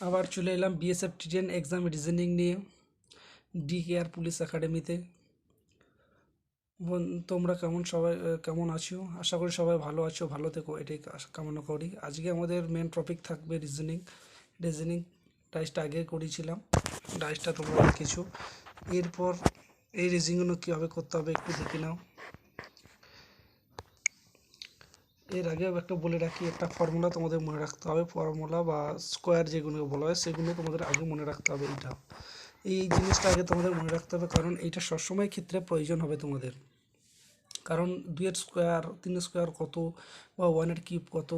আবার চলে এলাম বিএসএফ টি10 এক্সাম রিজনিং নিয়ে ডিকেআর পুলিশ একাডেমিতে। তোমরা কেমন আছো? আশা করি সবাই ভালো আছো, ভালো থেকো, এটাই কামনা করি। আজকে আমাদের মেন টপিক থাকবে রিজনিং ডাইসটা আগে করেছিলাম, ডাইসটা তোমরা দেখেছো। এরপর এই রিজনিংগুলো কীভাবে করতে হবে একটু দেখে নাও। এর আগেও একটা বলে রাখি, একটা ফর্মুলা তোমাদের মনে রাখতে হবে, ফর্মুলা বা স্কোয়ার যেগুলো বলা হয় সেগুলো তোমাদের আগে মনে রাখতে হবে। এই জিনিসটা আগে তোমাদের মনে রাখতে হবে, কারণ এইটা সবসময় ক্ষেত্রে প্রয়োজন হবে তোমাদের। কারণ 2-এর স্কোয়ার, 3-এর স্কোয়ার কত, বা 1-এর কিউব কত,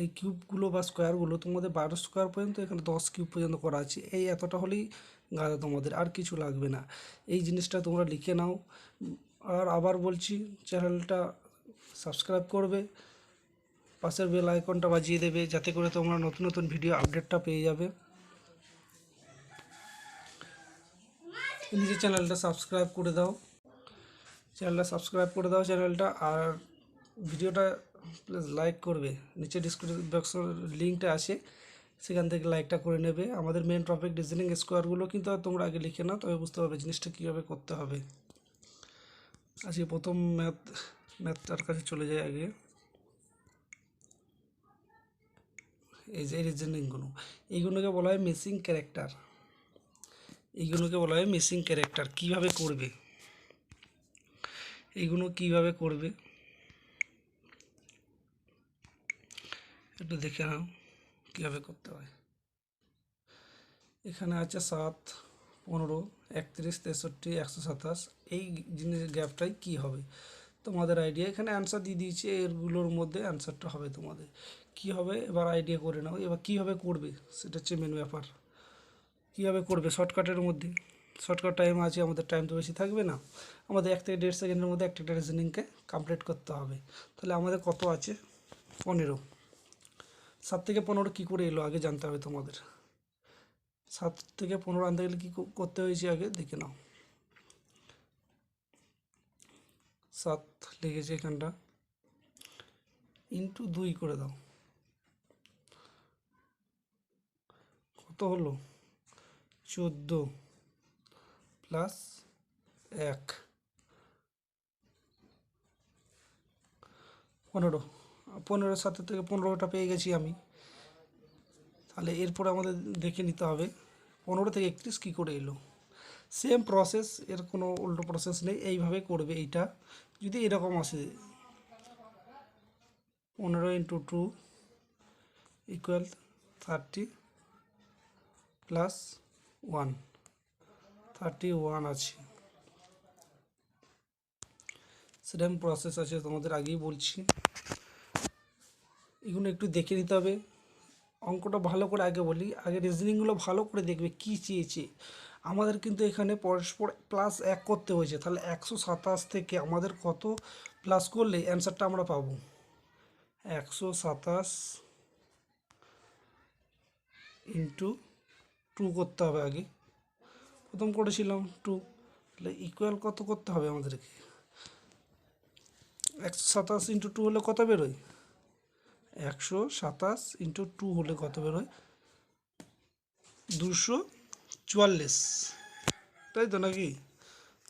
এই কিউবগুলো বা স্কোয়ারগুলো তোমাদের 12 স্কোয়ার পর্যন্ত, এখানে 10 কিউব পর্যন্ত করা আছে। এই এতটা হলেই গাদা, তোমাদের আর কিছু লাগবে না। এই জিনিসটা তোমরা লিখে নাও। আর আবার বলছি, চ্যানেলটা সাবস্ক্রাইব করবে, পাশের বেল আইকনটা বাজিয়ে দেবে, যাতে করে তোমরা নতুন নতুন ভিডিও আপডেটটা পেয়ে যাবে। নিজের চ্যানেলটা সাবস্ক্রাইব করে দাও, চ্যানেলটা। আর ভিডিওটা প্লিজ লাইক করবে, নিচে ডিসক্রিপশন বক্সের লিঙ্কটা আছে, সেখান থেকে লাইকটা করে নেবে। আমাদের মেন টপিক রিজনিং স্কোয়ারগুলো কিন্তু তোমরা আগে লিখে নাও, তবে বুঝতে পারবে জিনিসটা কীভাবে করতে হবে। আজকে প্রথম ম্যাথটার কাছে চলে যায় আগে। এই যে রিজনিংগুলো, এইগুলোকে বলা হয় মিসিং ক্যারেক্টার। কীভাবে করবে এইগুলো, কীভাবে করবে একটু দেখে নাও কীভাবে করতে হয়। এখানে আছে 7, 15, 31, 63, 127। এই জিনিসের গ্যাপটাই কি হবে তোমাদের আইডিয়া। এখানে অ্যান্সার দিয়ে দিয়েছে, এরগুলোর মধ্যে অ্যান্সারটা হবে তোমাদের কি হবে। এবার আইডিয়া করে নাও, এবার কীভাবে করবে সেটা হচ্ছে মেন ব্যাপার। কীভাবে করবে শর্টকাটের মধ্যে, শর্টকাট টাইম আছে আমাদের, টাইম তো বেশি থাকবে না। আমাদের 1 থেকে 1.5 সেকেন্ডের মধ্যে একটা রিজনিংকে কমপ্লিট করতে হবে। তাহলে আমাদের কত আছে? 15। 7 থেকে 15 কী করে এলো আগে জানতে হবে তোমাদের। 7 থেকে 15 আনতে গেলে কী করতে হয়েছে আগে দেখে নাও। 7 লিখেছে এখানটা, ইন্টু 2 করে দাও, কত হলো? 14 প্লাস 1, 15। 15 7 থেকে 15টা পেয়ে গেছি আমি। তাহলে এরপর আমাদের দেখে নিতে হবে 15 থেকে 31 কী করে এলো। সেম প্রসেস, এর কোনো উল্টো প্রসেস নেই, এইভাবে করবে। এইটা যদি এরকম আসে 15 ইন্টু 2 ইকুয়াল 30 প্লাস 1, 31 আছে। সেরকম প্রসেস আছে, তোমাদের আগেই বলছি। এগুলো একটু দেখে নিতে হবে। অঙ্কটা ভালো করে আগে বলি, আগে রিজনিংগুলো ভালো করে দেখবে কি চেয়েছে আমাদের। কিন্তু এখানে পরস্পর +1 করতে হয়েছে, তাহলে 127 থেকে আমাদের কত প্লাস করলে অ্যান্সারটা আমরা পাবো? 127 ইন্টু 2 করতে হবে আগে, প্রথম করেছিলাম 2। তাহলে ইকুয়াল কত করতে হবে আমাদেরকে? 127 ইন্টু 2 হলে কত বেরোয়? 127 ইন্টু 2 হলে কত বেরোয়? 244, তাই তো নাকি?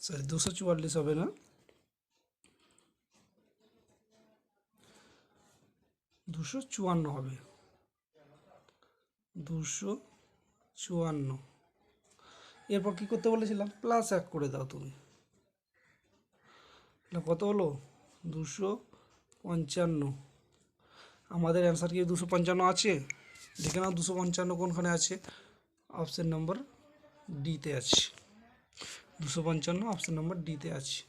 সরি, 244 হবে না, 254 হবে। 254। এরপর কী করতে বলেছিলাম? +1 করে দাও তুমি। কত হলো? 255। আমাদের অ্যান্সার কি 255 আছে? দেখে নাও 255 কোনখানে আছে। অপশান নম্বর ডিতে আছে, 255 অপশান নম্বর ডিতে আছে।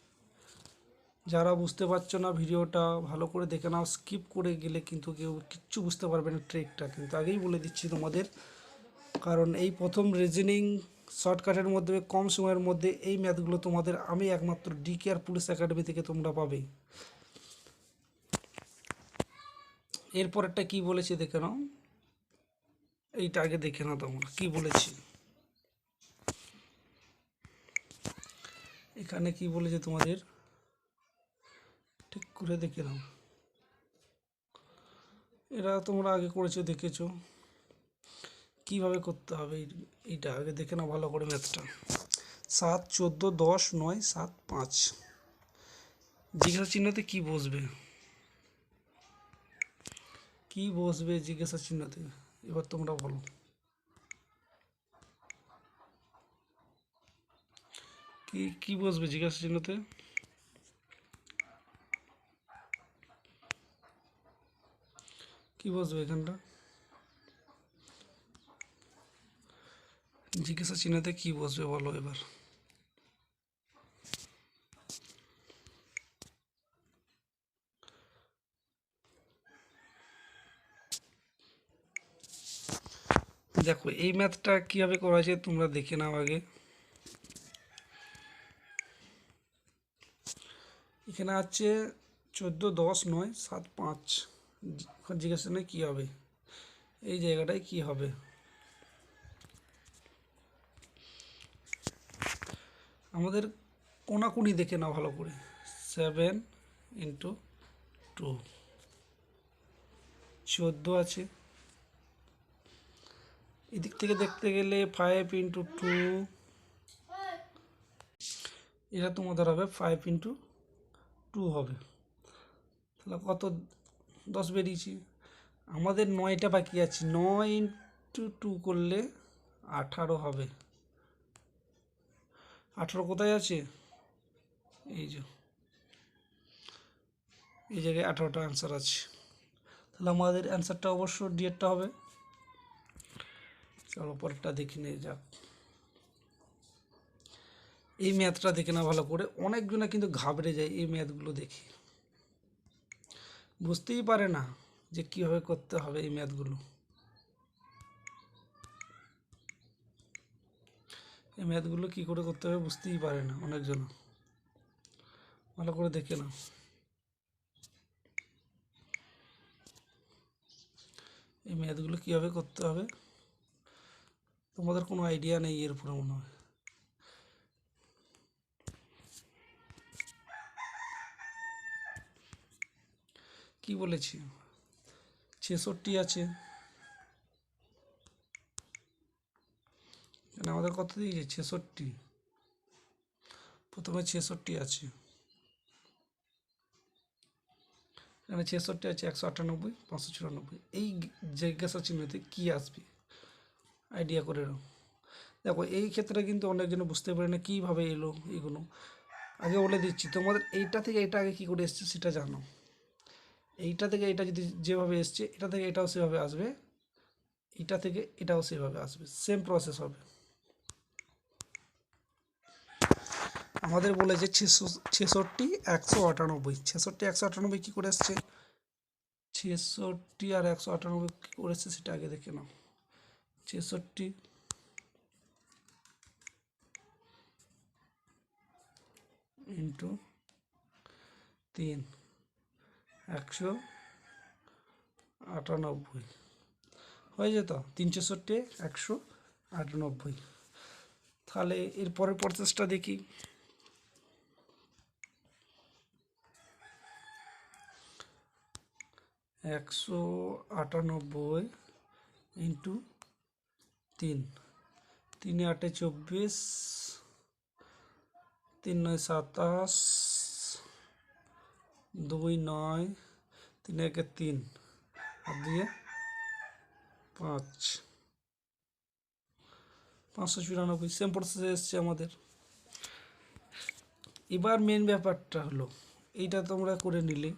যারা বুঝতে পারছো না ভিডিওটা ভালো করে দেখে নাও, স্কিপ করে গেলে কিন্তু কেউ কিচ্ছু বুঝতে পারবে না ট্রিকটা, কিন্তু আগেই বলে দিচ্ছি তোমাদের। কারণ এই প্রথম রিজনিং শর্টকাটের মধ্যে, কম সময়ের মধ্যে এই ম্যাথগুলো তোমাদের আমি একমাত্র ডিকেআর পুলিশ একাডেমি থেকে তোমরা পাবে। এরপরেরটা কি বলেছে দেখে নাও, এইটা আগে দেখে নাও তোমরা কি বলেছি। এখানে কি বলেছে তোমাদের ঠিক করে দেখে নাও। এরা তোমরা আগে করেছো, দেখেছো কিভাবে করতে হবে এইটা আগে দেখে নাও ভালো করে ম্যাথটা। 7, 14, 10, 9, 7, 5। জিজ্ঞাসা চিহ্নতে কি বসবে? কি বসবে জিজ্ঞাসা চিহ্নতে? এবার তোমরা বলো। কি কি বসবে জিজ্ঞাসা চিহ্নতে? কি বসবে এখানটা? জিজ্ঞাসা চিহ্নতে কি বসবে বলো এবার। দেখো এই ম্যাথটা কিভাবে করা হয়েছে তোমরা দেখে নাও আগে। এখানে আছে 14, 10, 9, 7, 5। এখন জিজ্ঞাসা নেই কী হবে, এই জায়গাটায় কি হবে? আমাদের কোনাকুনি দেখে নাও ভালো করে। 7 × 2, 14 আছে। এদিক থেকে দেখতে গেলে 5 × 2, এটা তোমাদের হবে 5 × 2 হবে। তাহলে কত? 10 বেরিয়েছে। আমাদের 9টা বাকি আছে, 9 × 2 করলে 18 হবে। 18 কোথায় আছে? এই যে এই জায়গায় 18টা অ্যান্সার আছে। তাহলে আমাদের অ্যান্সারটা অবশ্য ডিএরটা হবে। চলো পরেরটা দেখে নিয়ে যাক। এই ম্যাথটা দেখে না ভালো করে, অনেকজনে কিন্তু ঘাবড়ে যায় এই ম্যাথগুলো দেখে, বুঝতেই পারে না যে কীভাবে করতে হবে এই ম্যাথগুলো। এই ম্যাথগুলো কী করে করতে হবে বুঝতেই পারে না অনেকজন। ভালো করে দেখে নাও। এই ম্যাথগুলো কীভাবে করতে হবে তোমাদের কোনো আইডিয়া নেই এর উপরে মনে হয়। কি বলেছি? 66 আছে। আমাদের কত দিয়েছে? 66। প্রথমে 66 আছে, এখানে 66 আছে, 198, 594। এই জিজ্ঞাসা চিহ্নতে কি আসবে আইডিয়া করে নাও। দেখো এই ক্ষেত্রে কিন্তু অনেকজন বুঝতে পারে না কীভাবে এলো এগুলো। আগে বলে দিচ্ছি, তোমাদের এইটা থেকে এটা আগে কী করে এসছে সেটা জানো। এইটা থেকে এটা যদি যেভাবে এসছে, এটা থেকে এটাও সেভাবে আসবে, এটা থেকে এটাও সেভাবে আসবে, সেম প্রসেস হবে। আমাদের বলেছে 66, 198। 66, 198 কী করে এসছে? 66 আর 198 কী করে এসছে সেটা আগে দেখে নাও। 66 × 3, 198 হয়ে যেত। 366, 198। তাহলে এর পরের প্রসেসটা দেখি। 198 × 3, 3 8 24, 3 9 27, 2 9, 3 1 3 আর 2 5, 594। সেম প্রসেস এসছে আমাদের। এবার মেন ব্যাপারটা হলো এইটা তোমরা করে নিলে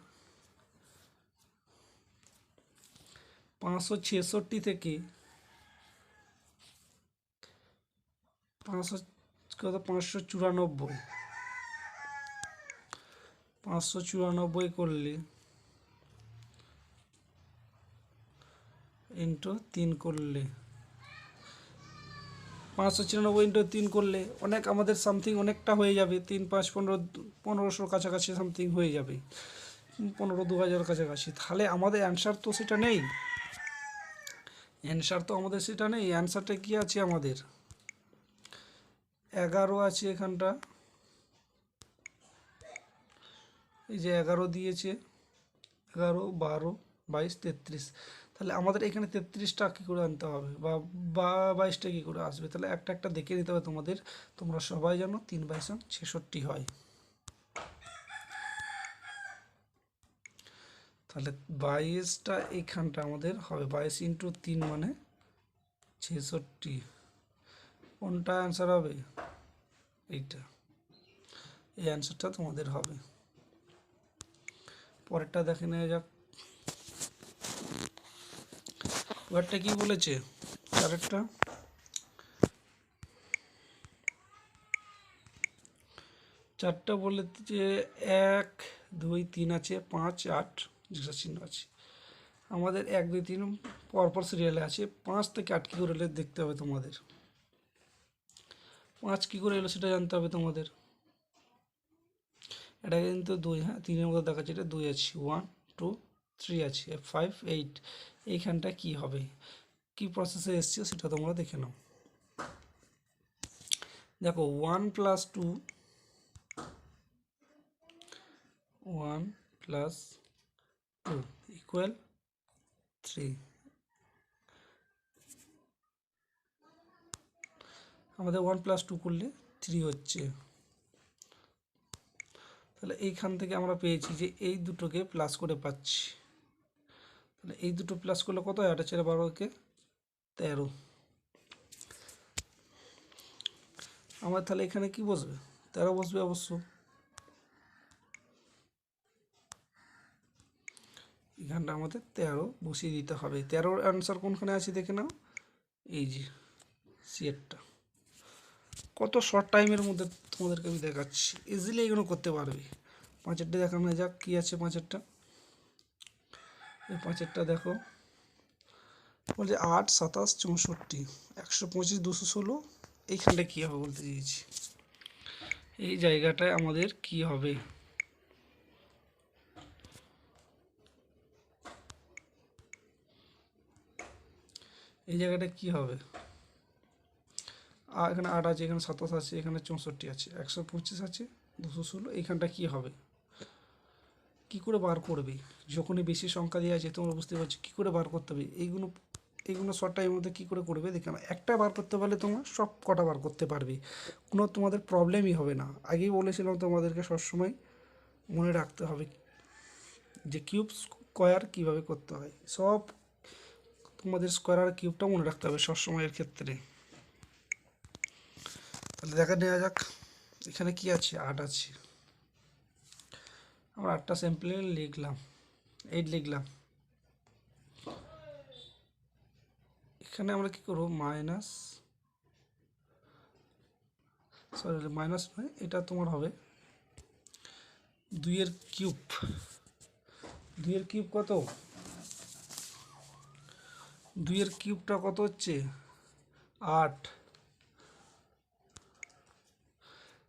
566 থেকে 594, 594 করলে ইন্টু 3 করলে, 594 ইন্টু 3 করলে অনেক আমাদের সামথিং অনেকটা হয়ে যাবে। 3 5 15, 1500 কাছাকাছি সামথিং হয়ে যাবে, 15 2000 কাছাকাছি। তাহলে আমাদের অ্যান্সার তো সেটা নেই, অ্যান্সারটা কি আছে আমাদের? 11 আছে এখানটা, এই যে 11 দিয়েছে, 11 12 22 33। তাহলে আমাদের এখানে 33টা কী করে আনতে হবে বা 22টা কী করে আসবে, তাহলে একটা একটা দেখে নিতে হবে তোমাদের। তোমরা সবাই জানো 3/66 হয়। তাহলে 22টা এইখানটা আমাদের হবে 22 × 3 মানে 66। কোনটা অ্যান্সার হবে? এইটা, এই অ্যান্সারটা তোমাদের হবে। পরেরটা দেখে নেওয়া যাক। পরেরটা কি বলেছে? পরেরটা চারটা বলেছে 1 2 3 আছে, 5 8 জিজ্ঞাসা চিহ্ন আছে। আমাদের 1 2 3 পরপর সিরিয়ালে আছে, 5 থেকে 8 কী করে এলো দেখতে হবে তোমাদের। 5 কী করে এলো সেটা জানতে হবে তোমাদের। এটা কিন্তু 2, হ্যাঁ 3-এর মধ্যে দেখাচ্ছে, এটা 2 আছে, 1 2 3 আছে, 5 8। এইখানটা কি হবে, কি প্রসেসে এসছে সেটা তোমরা দেখে নাও। দেখো 1 + 2 1 + 2 = 3। আমাদের 1 + 2 করলে 3 হচ্ছে। তাহলে এইখান থেকে আমরা পেয়েছি যে এই দুটোকে প্লাস করে পাচ্ছি। তাহলে এই দুটো প্লাস করলে কত হয়? 8 4 12 13। আমার তাহলে এখানে কি বসবে? 13 বসবে অবশ্য। এখানটা আমাদের 13 বসিয়ে দিতে হবে। 13-র অ্যান্সার কোনখানে আছে দেখে নাও, এই যে সিয়েরটা। কত শর্ট টাইমের মধ্যে তোমাদেরকে আমি দেখাচ্ছি, ইজিলি এগুলো করতে পারবে। 5-এরটা দেখানো যাক, কী আছে 5-এরটা। এই 5-এরটা দেখো, বলছে 8 27 64 125 216। এইখানটা কী হবে বলতে চেয়েছি, এই জায়গাটায় আমাদের কি হবে? এই জায়গাটা কি হবে? এখানে 8 আছে, এখানে 27 আছে, এখানে 64 আছে, 125 আছে, 216। এইখানটা কি হবে? কি করে বার করবে? যখনই বেশি সংখ্যা দেওয়া আছে তোমরা বুঝতে পারছো কী করে বার করতে হবে। এইগুলো শর্ট টাইমের মধ্যে কী করে করবে দেখে নাও। একটা বার করতে পারলে তোমরা সব কটা বার করতে পারবে, কোনো তোমাদের প্রবলেমই হবে না। আগেই বলেছিলাম তোমাদেরকে সবসময় মনে রাখতে হবে যে কিউব স্কোয়ার কীভাবে করতে হয়। সব তোমাদের স্কোয়ার আর কিউবটা মনে রাখতে হবে সবসময়ের ক্ষেত্রে। তাহলে দেখা নেওয়া যাক, এখানে কি আছে? 8 আছে। আমরা 8টা স্যাম্পলে লিখলাম, 8 লিখলাম। এখানে আমরা কি করব? মাইনাস নয়, এটা তোমার হবে 2-এর কিউব। 2-এর কিউব কত? 2-এর কিউবটা কত হচ্ছে? 8।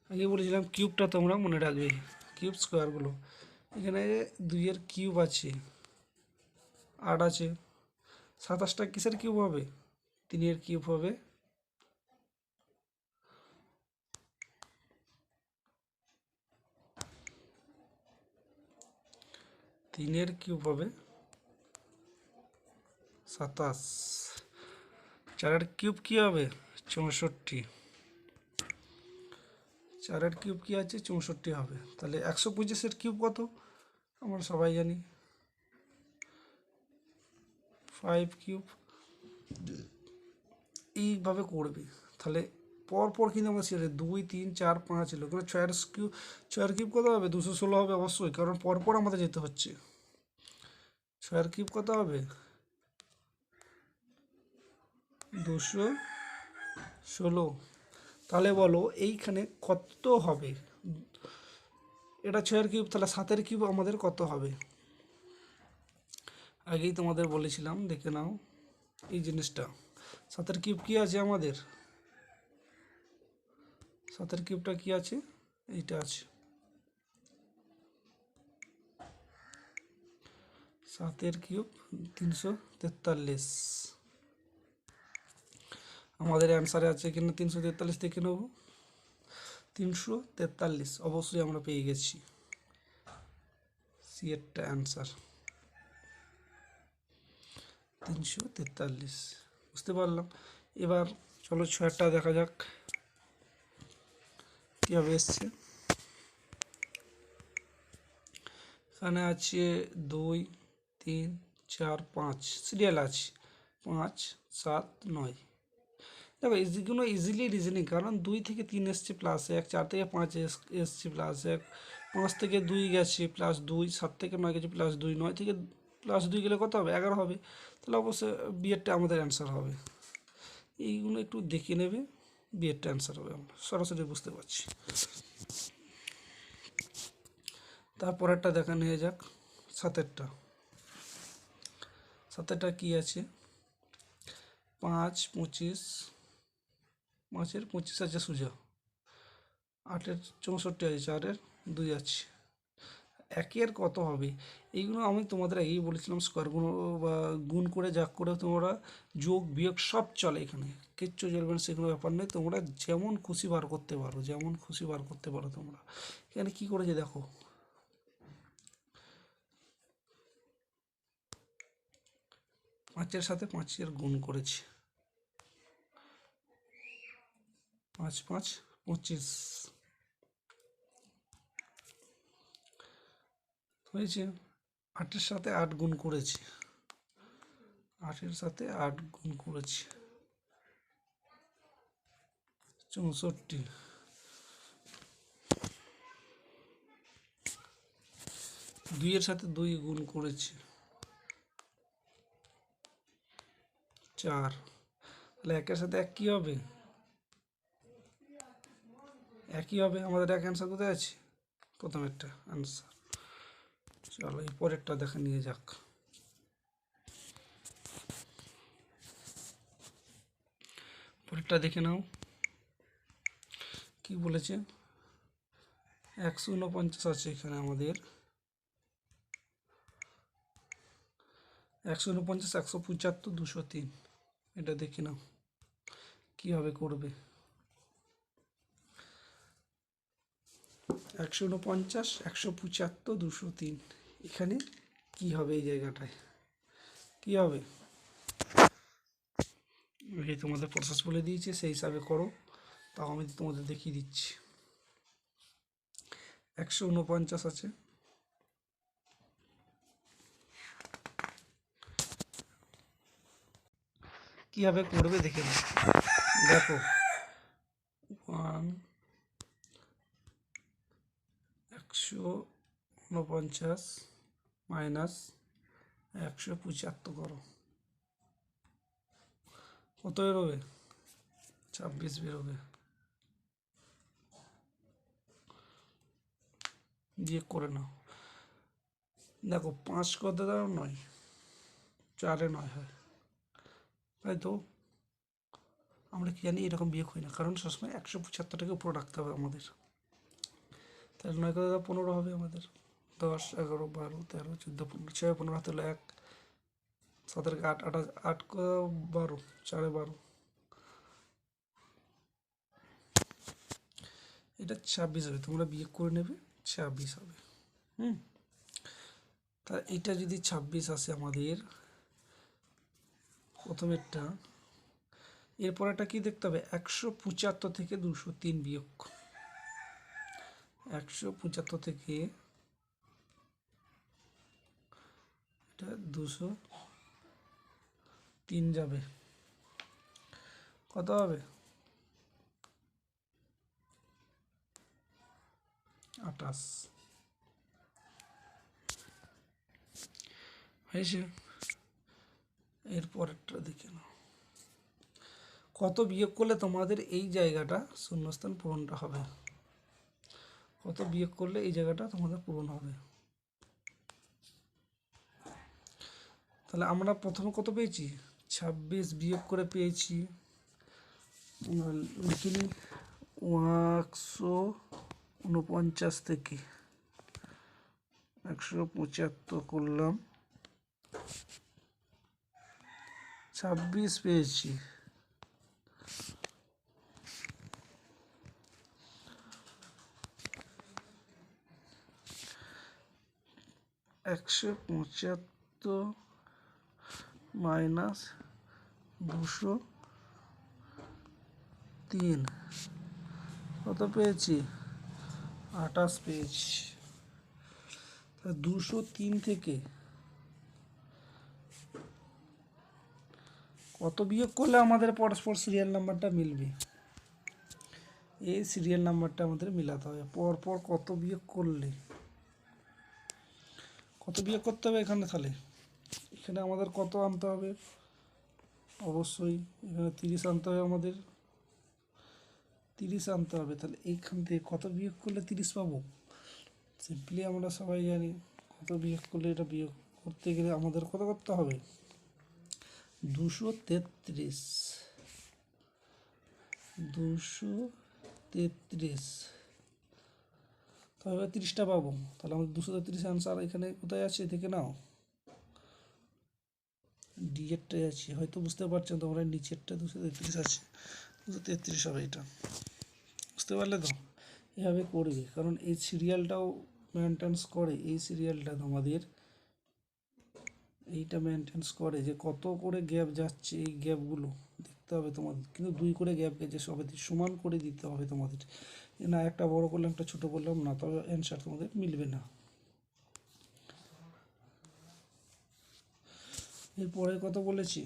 আগে বলেছিলাম কিউবটা তোমরা মনে রাখবে, কিউব স্কোয়ারগুলো। এখানে 2-এর কিউব আছে, 8 আছে। 27টা কিসের কিউব হবে? 3-এর কিউব হবে। তিনের কিউব হবে 27। 4-এর কিউব কী হবে? 64। 4-এর কিউব কী আছে? 64 হবে। তাহলে 125-এর কিউব কত? আমরা সবাই জানি 5 কিউব। এইভাবে করবে। তাহলে পরপর কিন্তু আমরা সেরে 2 3 4 5 এলো, কারণ 6-এর কিউব কত হবে? 216 হবে অবশ্যই, কারণ পরপর আমাদের যেতে হচ্ছে। 6-এর কিউব কত হবে? 216। তাহলে বলো এইখানে কত হবে? এটা 6-এর কিউব, তাহলে 7-এর কিউব আমাদের কত হবে? আগেই তোমাদের বলেছিলাম, দেখে নাও এই জিনিসটা। 7-এর কিউব কী আছে আমাদের? 7-এর কিউবটা কী আছে? এইটা আছে। 7-এর কিউব 343। আমাদের অ্যান্সারে আছে এখানে 343, দেখে নেব। 343 অবশ্যই আমরা পেয়ে গেছি, সি এরটা অ্যান্সার। 343 বুঝতে পারলাম। এবার চলো ছয়টা দেখা যাক কীভাবে এসছে। এখানে আছে 2 3 4 5 সিরিয়াল আছে 5 7 9। দেখো এইগুলো ইজিলি রিজনিং, কারণ 2 থেকে 3 এসছে +1, 4 থেকে 5 এসছে +1, 5 থেকে 2 গেছে +2, 7 থেকে 9 গেছে +2, 9 থেকে +2 গেলে কত হবে 11 হবে। তাহলে অবশ্যই বিয়েরটা আমাদের অ্যান্সার হবে। এইগুলো একটু দেখে নেবে, বিয়েরটা অ্যান্সার হবে, আমরা সরাসরি বুঝতে পারছি। তারপরেরটা দেখা নিয়ে যাক, 7এরটা। 7এরটা কী আছে 5 25, 5-এর 25 আছে সোজা, 8-এর 64 আছে, 4-এর 2 আছে, 1-এর কত হবে। এইগুলো আমি তোমাদের আগেই বলেছিলাম, স্কোয়ারগুলো বা গুণ করে যাক করে তোমরা যোগ বিয়োগ সব চলে, এখানে কিচ্ছু চলবে না, সেগুলো ব্যাপার নেই। তোমরা যেমন খুশি বার করতে পারো, যেমন খুশি বার করতে পারো। তোমরা এখানে কি করেছে দেখো, 5-এর সাথে 5-এর গুণ করেছি, 5 5 25 হয়েছে। 8-এর সাথে 8 গুণ করেছি, 8-এর সাথে 8 গুণ করেছি 64। 2-এর সাথে 2 গুণ করেছি 4। তাহলে 1-এর সাথে 1 কী হবে, একই হবে। আমাদের এক অ্যান্সার কোথায় আছে, প্রথমেরটা অ্যান্সার। চলো এই পরেরটা দেখা নিয়ে যাক। পরেরটা দেখে নাও কি বলেছে। 149 আছে এখানে আমাদের, 149, 175, 203। এটা দেখে নাও কীভাবে করবে। 149, 175, 203, এখানে কি হবে, এই জায়গাটায় কি হবে। এই তোমাদের প্রসেস বলে দিয়েছে, সেই হিসাবে করো। তাও আমি তোমাদের দেখিয়ে দিচ্ছি। 149 আছে, কীভাবে করবে দেখে নাও। দেখো 149 মাইনাস 175 করো, কত বেরোবে, 26 বেরোবে। দিয়ে করে নাও। দেখো 5 কত দাও 9, 4-এ 9 হয়, তাই তো। আমরা কি জানি এরকম বিয়োগ হয় না, কারণ সবসময় 175টাকে উপরে রাখতে হবে আমাদের। তাহলে 9 কত দাও 15 হবে আমাদের। 10 11 12 13 14 15, 6 15 হাতে হলো 1, 7-এর 8 8 8 12, 4-এ 12, এটা 26 হবে। তোমরা বিয়োগ করে নেবে, 26 হবে। তা এটা যদি 26 আসে আমাদের প্রথমেরটা, এরপরেটা কি দেখতে হবে, 175 থেকে 203 বিয়োগ, 175 থেকে এটা 203 যাবে, কত হবে 28 হয়েছে। এরপরেরটা দেখে নাও, কত বিয়োগ করলে তোমাদের এই জায়গাটা শূন্যস্থান পূরণটা হবে, কত বিয়োগ করলে এই জায়গাটা তোমাদের পূরণ হবে। তাহলে আমরা প্রথমে কত পেয়েছি 26, বিয়োগ করে পেয়েছি লিখিনি 149 থেকে 175 করলাম, 26 পেয়েছি। একশো 75 মাইনাস 203, কত পেয়েছি? 28 পেয়েছি। 203 থেকে কত বিয়োগ করলে আমাদের পরস্পর সিরিয়াল নাম্বারটা মিলবে? এই সিরিয়াল নাম্বারটা আমাদের মিলাতে হবে। পরপর কত বিয়োগ করলে, কত বিয়োগ করতে হবে এখানে? তাহলে এখানে আমাদের কত আনতে হবে? অবশ্যই এখানে 30 আনতে হবে, আমাদের 30 আনতে হবে। তাহলে এইখান থেকে কত বিয়োগ করলে 30 পাবো? সিম্পলি আমরা সবাই জানি কত বিয়োগ করলে, এটা বিয়োগ করতে গেলে আমাদের কত করতে হবে? 233, 233, তবে 30টা পাবো। তাহলে আমাদের 233 আনসার এখানে কোথায় আছে দেখে নাও, ডি এরটাই আছে। হয়তো বুঝতে পারছেন তোমরা, নিচেরটা 233 আছে, 233 হবে এটা। বুঝতে পারলে তো? এভাবে করবে, কারণ এই সিরিয়ালটাও মেনটেন্স করে, এই সিরিয়ালটা তোমাদের এইটা মেনটেন্স করে যে কত করে গ্যাপ যাচ্ছে, এই গ্যাপগুলো দেখতে হবে তোমাদের। কিন্তু 2 করে গ্যাপ গেছে, সবে সমান করে দিতে হবে তোমাদের, না একটা বড় করলাম একটা ছোট করলাম না, তবে অ্যান্সার তোমাদের মিলবে না। এরপরে কত বলেছি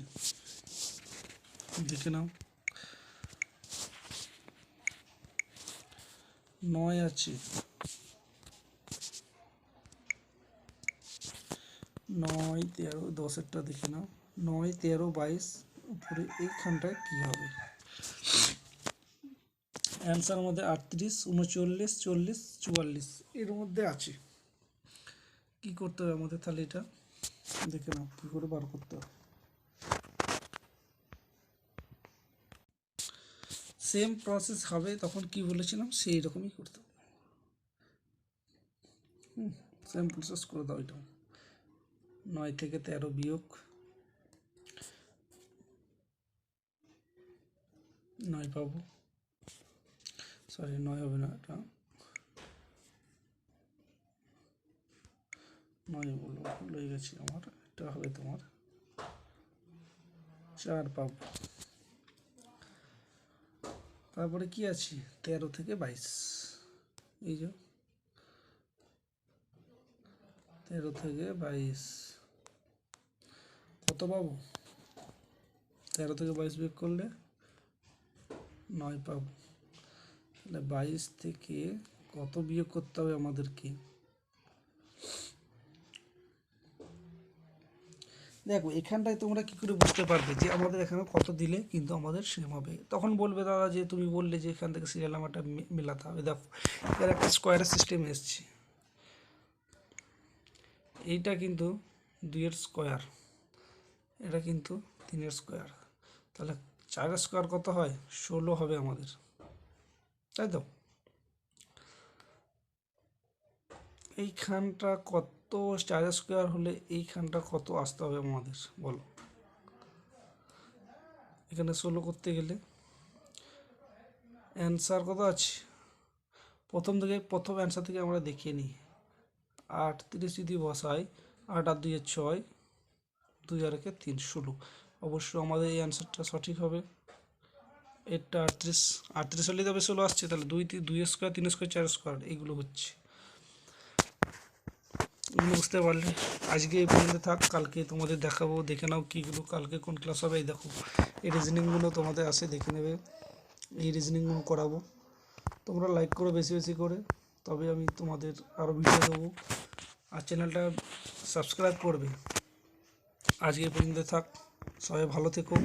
দেখে নাও, 9 আছে, 9, 13, 10এরটা দেখে নাও, 9, 13, 22, উপরে এইখানটায় কী হবে? অ্যান্সার আমাদের 38, 39, 40, 44 এর মধ্যে আছে। কি করতে হবে আমাদের? তাহলে এটা দেখে নাও কী করে বার করতে হবে। সেম প্রসেস হবে, তখন কি বলেছিলাম সেই রকমই করতে হবে। সেম প্রসেস করে দাও। এটা 9 থেকে 13 বিয়োগ 9 পাবো, সরি 9 হবে না, এটা 9 বলবো, ভুল হয়ে গেছি আমার, এটা হবে তোমার 4 পাবো। তারপরে কি আছে? 13 থেকে 22, এই যে 13 থেকে 22 কত পাবো? 13 থেকে 22 বিয়োগ করলে 9 পাবো। তাহলে 22 থেকে কত বিয়োগ করতে হবে আমাদেরকে? দেখো এখানটায় তোমরা কি করে বুঝতে পারবে যে আমাদের এখানে কত দিলে কিন্তু আমাদের সেম হবে? তখন বলবে দাদা যে তুমি বললে যে এখান থেকে সিরিয়াল নাম্বারটা মেলাতে হবে। দেখো এর একটা স্কোয়ারের সিস্টেম এসছে, এইটা কিন্তু 2 এর স্কোয়ার, এটা কিন্তু 3 এর স্কোয়ার, তাহলে 4 এর স্কোয়ার কত হয়? 16 হবে আমাদের, তাই তো? এইখানটা কত 4 এর স্কোয়ার হলে এইখানটা কত আসতে হবে আমাদের বলো? এখানে 16 করতে গেলে অ্যান্সার কত আছে? প্রথম অ্যান্সার থেকে আমরা দেখিয়ে নিই। 38 যদি বসাই, 8 আর 2 এর 6, 2 আর 1 3, 16। অবশ্যই আমাদের এই অ্যান্সারটা সঠিক হবে। এটা 38 হলে তবে 16 আসছে। তাহলে 2 স্কোয়ার, 3 স্কোয়ার, 4 স্কোয়ার এইগুলো হচ্ছে। বুঝতে পারলে? আজকে এই পর্যন্ত থাক, কালকে তোমাদের দেখাবো, দেখে নাও কীগুলো কালকে কোন ক্লাস হবে। এই দেখো এই রিজনিংগুলো তোমাদের আসে, দেখে নেবে, এই রিজনিংগুলো করাবো। তোমরা লাইক করো বেশি বেশি করে, তবে আমি তোমাদের আরও ভিডিও দেবো। আর চ্যানেলটা সাবস্ক্রাইব করবে। আজকে এই পর্যন্ত থাক, সবাই ভালো থেকো।